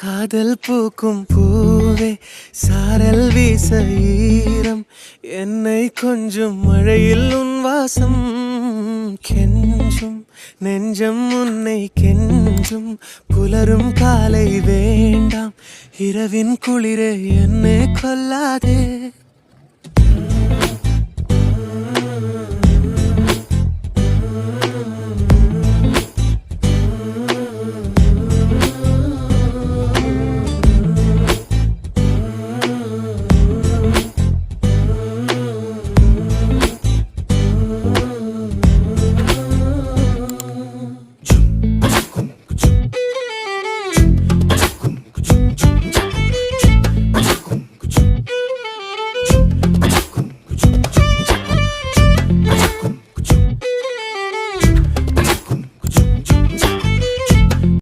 காதல் பூக்கும் பூவே சாரல் வீச ஈரம் என்னை கொஞ்சம் மழையில் உன் வாசம் கெஞ்சும் நெஞ்சம் உன்னை கெஞ்சும் புலரும் காலை வேண்டாம் இரவின் குளிரே என்னை கொல்லாதே